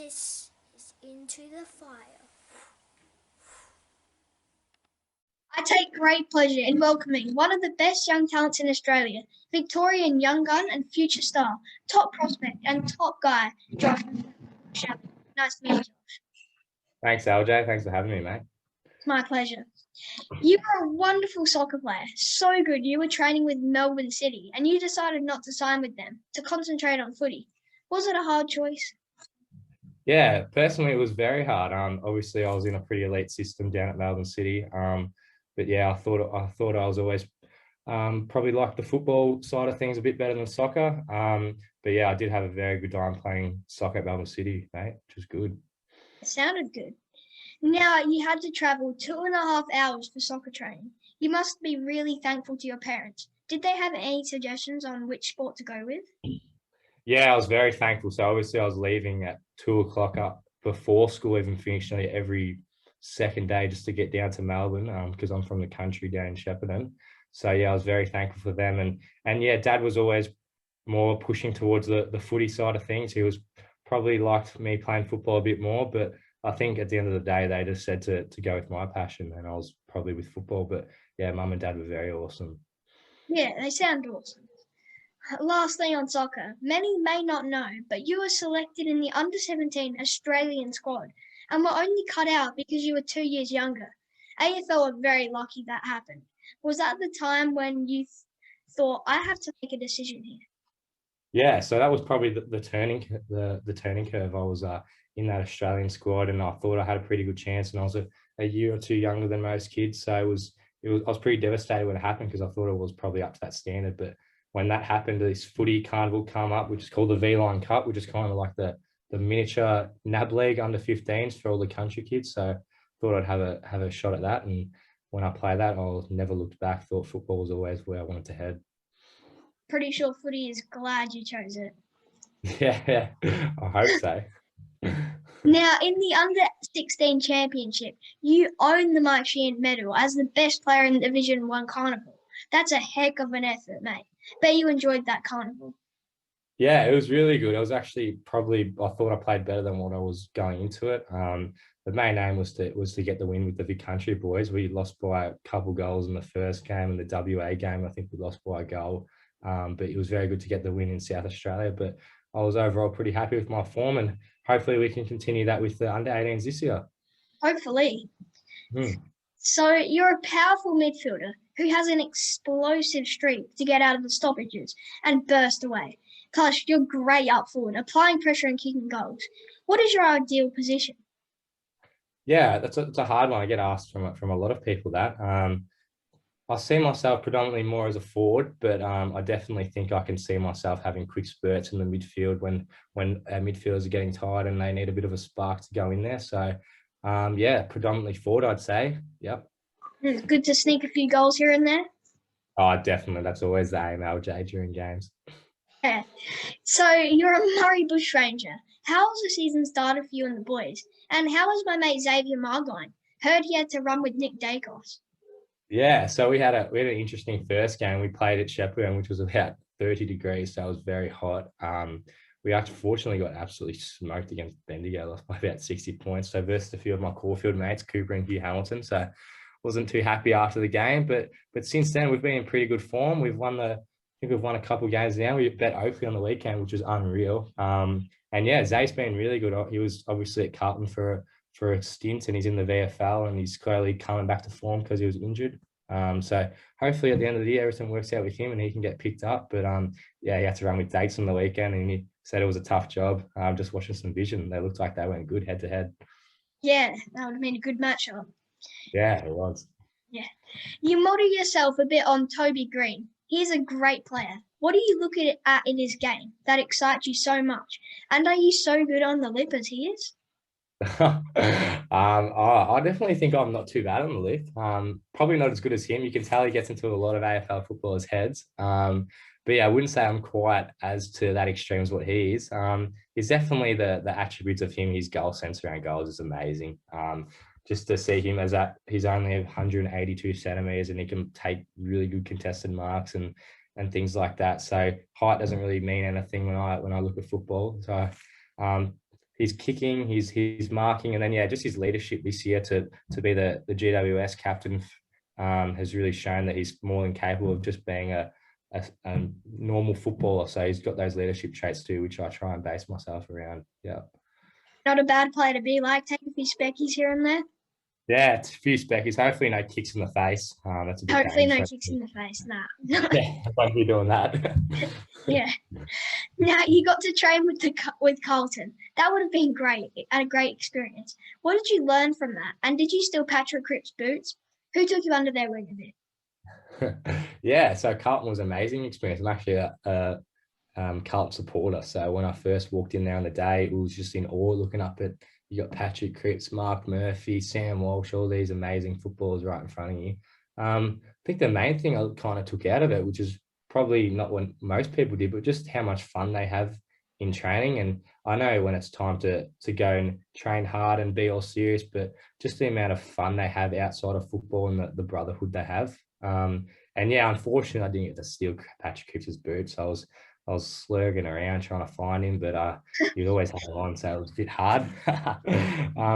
This is Into the Fire. I take great pleasure in welcoming one of the best young talents in Australia, Victorian young gun and future star, top prospect and top guy, Josh. Nice to meet you. Thanks, LJ. Thanks for having me, mate. It's my pleasure. You are a wonderful soccer player, so good you were training with Melbourne City and you decided not to sign with them, to concentrate on footy. Was it a hard choice? Yeah, personally, it was very hard. Obviously, I was in a pretty elite system down at Melbourne City. But yeah, I thought I was always probably like the football side of things a bit better than soccer. But yeah, I did have a very good time playing soccer at Melbourne City, mate, which was good. It sounded good. Now you had to travel 2.5 hours for soccer training. You must be really thankful to your parents. Did they have any suggestions on which sport to go with? Yeah, I was very thankful. So obviously, I was leaving at 2 o'clock up before school even finished nearly every second day just to get down to Melbourne because I'm from the country down in Shepparton. So yeah, I was very thankful for them. And yeah, Dad was always more pushing towards the footy side of things. He was probably liked me playing football a bit more, but I think at the end of the day, they just said to go with my passion, and I was probably with football. But yeah, Mum and Dad were very awesome. Yeah, they sound awesome. Lastly, on soccer, many may not know, but you were selected in the under-17 Australian squad and were only cut out because you were 2 years younger. AFL are very lucky that happened. Was that the time when you thought, I have to make a decision here? Yeah, so that was probably the turning curve. I was in that Australian squad, and I thought I had a pretty good chance. And I was a year or two younger than most kids, so it was I was pretty devastated when it happened because I thought it was probably up to that standard. But when that happened, this footy carnival come up, which is called the V-Line Cup, which is kind of like the miniature NAB league under 15s for all the country kids. So I thought I'd have a shot at that, and when I played that, I never looked back. Thought football was always where I wanted to head. Pretty sure footy is glad you chose it. Yeah, I hope so. Now, in the under-16 championship, you own the Mike Sheehan medal as the best player in the Division 1 carnival. That's a heck of an effort, mate. Bet you enjoyed that carnival. Yeah, it was really good. It was actually probably I thought I played better than what I was going into it. The main aim was to get the win with the Vic Country boys. We lost by a couple goals in the first game, and the WA game I think we lost by a goal. But it was very good to get the win in South Australia. But I was overall pretty happy with my form, and hopefully we can continue that with the under 18s this year. Hopefully. Hmm. So you're a powerful midfielder who has an explosive streak to get out of the stoppages and burst away. Plus, you're great up forward, applying pressure and kicking goals. What is your ideal position? Yeah, that's a hard one. I get asked from a lot of people that. I see myself predominantly more as a forward, but I definitely think I can see myself having quick spurts in the midfield when our midfielders are getting tired and they need a bit of a spark to go in there. So, yeah, predominantly forward, I'd say. Yep. It's good to sneak a few goals here and there. Oh, definitely. That's always the aim, LJ, during games. Yeah. So you're a Murray Bushranger. How has the season started for you and the boys? And how is my mate Xavier Margine? Heard he had to run with Nick Dacos. Yeah, so we had an interesting first game. We played at Shepparton, which was about 30 degrees, so it was very hot. We actually fortunately got absolutely smoked against Bendigo, lost by about 60 points. So versus a few of my Caulfield mates, Cooper and Hugh Hamilton. So wasn't too happy after the game, but since then we've been in pretty good form. I think we've won a couple of games now. We bet Oakley on the weekend, which was unreal. And yeah, Zay's been really good. He was obviously at Carlton for a stint, and he's in the VFL, and he's slowly coming back to form because he was injured. So hopefully at the end of the year everything works out with him and he can get picked up. But yeah, he had to run with dates on the weekend, and he said it was a tough job. Just watching some vision, they looked like they went good head to head. Yeah, that would have been a good matchup. Yeah, it was. Yeah. You model yourself a bit on Toby Green. He's a great player. What do you look at in his game that excites you so much? And are you so good on the lip as he is? I definitely think I'm not too bad on the lift. Probably not as good as him. You can tell he gets into a lot of AFL footballers' heads. But yeah, I wouldn't say I'm quite as to that extreme as what he is. He's definitely the attributes of him. His goal sense around goals is amazing. Just to see him as that he's only 182 centimeters and he can take really good contested marks and things like that. So height doesn't really mean anything when I look at football. So his kicking, his marking, and then just his leadership this year to be the GWS captain has really shown that he's more than capable of just being a normal footballer. So he's got those leadership traits too, which I try and base myself around. Yeah. Not a bad player to be like, take a few speckies here and there. Yeah, it's a few speckies. Hopefully, no kicks in the face. That's a bit Hopefully no dangerous. kicks in the face. Nah. Yeah, I won't be doing that. Yeah. Now you got to train with Carlton. That would have been great, a great experience. What did you learn from that? And did you steal Patrick Cripps' boots? Who took you under their wing a bit? Yeah, so Carlton was an amazing experience. I'm actually a Carlton supporter. So when I first walked in there on the day, it was just in awe looking up at, you got Patrick Cripps, Mark Murphy, Sam Walsh, all these amazing footballers right in front of you. I think the main thing I kind of took out of it, which is probably not what most people did, but just how much fun they have in training. And I know when it's time to go and train hard and be all serious, but just the amount of fun they have outside of football and the brotherhood they have. And yeah, unfortunately, I didn't get to steal Patrick Cripps' boots. I was slurging around trying to find him, but you'd always have him on, so it was a bit hard.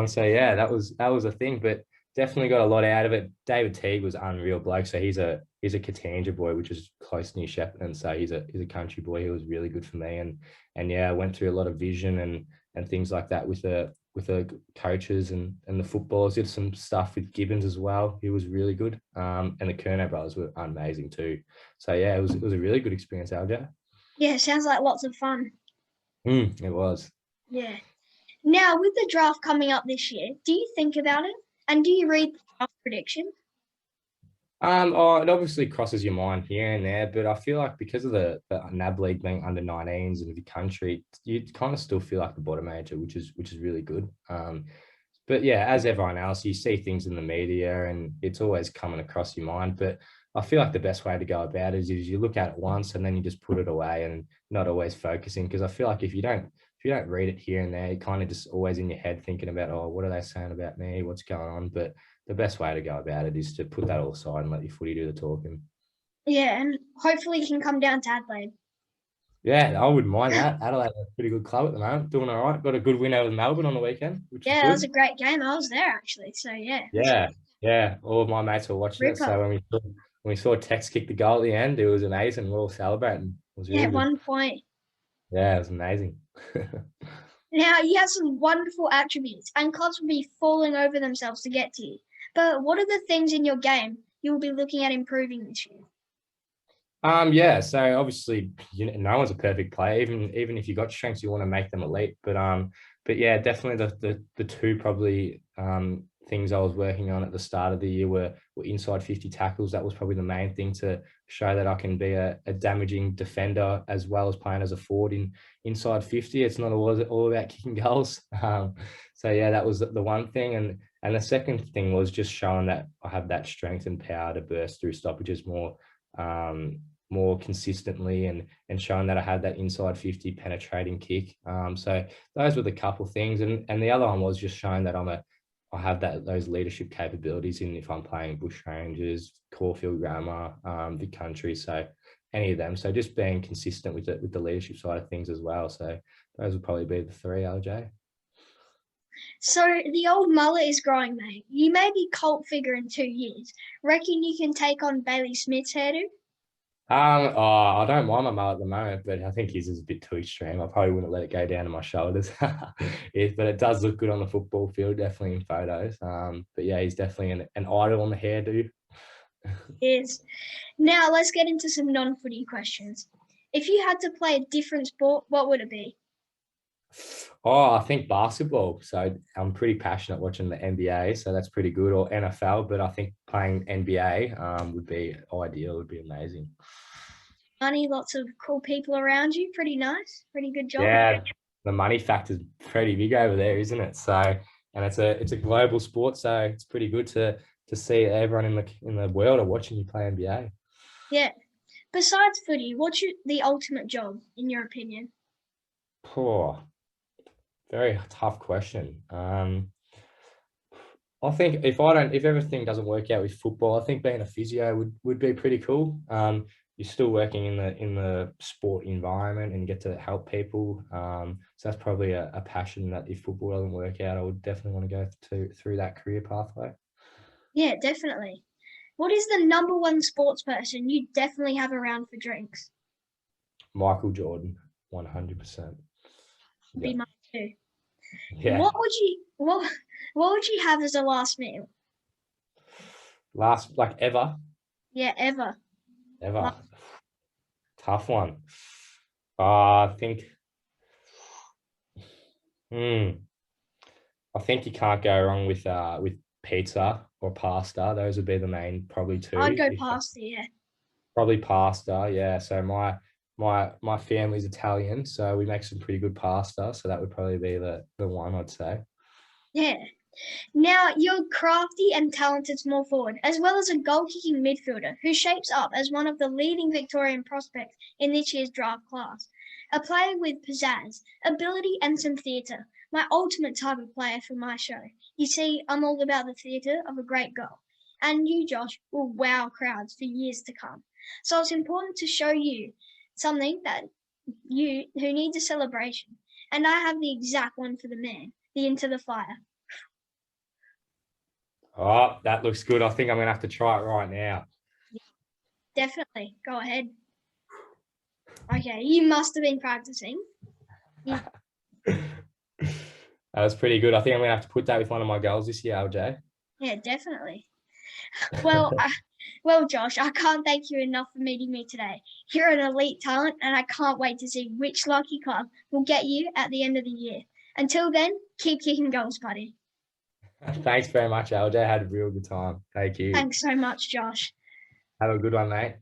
So yeah, that was a thing, but definitely got a lot out of it. David Teague was unreal bloke. So he's a Katanga boy, which is close near Shepparton. So he's a country boy. He was really good for me, and yeah, I went through a lot of vision and things like that with the coaches and the footballers. Did some stuff with Gibbons as well. He was really good. And the Kerno brothers were amazing too. So yeah, it was a really good experience, LJ. Yeah, sounds like lots of fun. It was. Yeah. Now, with the draft coming up this year, do you think about it? And do you read the draft prediction? It obviously crosses your mind here and there, but I feel like because of the NAB league being under 19s in the country, you kind of still feel like the bottom major, which is really good. But yeah, as everyone else, you see things in the media and it's always coming across your mind. But I feel like the best way to go about it is you look at it once and then you just put it away and not always focusing. Because I feel like if you don't read it here and there, you're kind of just always in your head thinking about, oh, what are they saying about me? What's going on? But the best way to go about it is to put that all aside and let your footy do the talking. Yeah, and hopefully you can come down to Adelaide. Yeah, I wouldn't mind that. Adelaide is a pretty good club at the moment, doing all right. Got a good win over Melbourne on the weekend, which is Yeah, good. that was a great game. I was there actually. So yeah. Yeah. All of my mates were watching it. So when we saw Tex kick the goal at the end, it was amazing. We were all celebrating. It was really good. 1 point. Yeah, it was amazing. Now, you have some wonderful attributes, and clubs will be falling over themselves to get to you. But what are the things in your game you will be looking at improving this year? Yeah, so obviously, no one's a perfect player. Even if you got strengths, you want to make them elite. But yeah, definitely the two probably things I was working on at the start of the year were inside 50 tackles. That was probably the main thing to show that I can be a damaging defender as well as playing as a forward inside 50. It's not all about kicking goals. So yeah, that was the one thing. And the second thing was just showing that I have that strength and power to burst through stoppages more consistently and showing that I had that inside 50 penetrating kick. So those were the couple things. And the other one was just showing that I have those leadership capabilities in if I'm playing bush rangers, Caulfield Grammar, the country. So any of them. So just being consistent with the leadership side of things as well. So those would probably be the three, LJ. So the old mullet is growing, mate. You may be cult figure in 2 years. Reckon you can take on Bailey Smith's hairdo? I don't mind my mullet at the moment, but I think his is a bit too extreme. I probably wouldn't let it go down to my shoulders. But it does look good on the football field, definitely in photos. But yeah, he's definitely an idol on the hairdo. Yes. Now let's get into some non-footy questions. If you had to play a different sport, what would it be? I think basketball. So I'm pretty passionate watching the NBA, so that's pretty good, or NFL. But I think playing NBA would be ideal. Would be amazing. Money, lots of cool people around you. Pretty nice. Pretty good job. Yeah, the money factor is pretty big over there, isn't it? So, and it's a global sport, so it's pretty good to see everyone in the world are watching you play NBA. Yeah. Besides footy, what's the ultimate job in your opinion? Poor. Very tough question. I think if everything doesn't work out with football, I think being a physio would be pretty cool. you're still working in the sport environment and get to help people. So that's probably a passion that if football doesn't work out, I would definitely want to go through that career pathway. Yeah, definitely. What is the number one sports person you definitely have around for drinks? Michael Jordan, 100%. Be Yeah. mine too. Yeah. What would you have as a last meal? Last, like ever. Yeah, ever. Tough one. I think. I think you can't go wrong with pizza or pasta. Those would be the main, probably I'd two. go pasta, yeah. Probably pasta, yeah. So my family's Italian, so we make some pretty good pasta. So that would probably be the one I'd say. Yeah. Now, you're crafty and talented small forward, as well as a goal-kicking midfielder who shapes up as one of the leading Victorian prospects in this year's draft class. A player with pizzazz, ability and some theatre. My ultimate type of player for my show. You see, I'm all about the theatre of a great goal. And you, Josh, will wow crowds for years to come. So it's important to show you something that who needs a celebration. And I have the exact one for the man, the Into the Fire. Oh, that looks good. I think I'm gonna have to try it right now. Definitely. Go ahead. Okay, you must have been practicing. That was pretty good. I think I'm gonna have to put that with one of my goals this year, LJ. Yeah, definitely. Well, well, Josh, I can't thank you enough for meeting me today. You're an elite talent, and I can't wait to see which lucky club will get you at the end of the year. Until then, keep kicking goals, buddy. Thanks very much, LJ. I had a real good time. Thank you. Thanks so much, Josh. Have a good one, mate.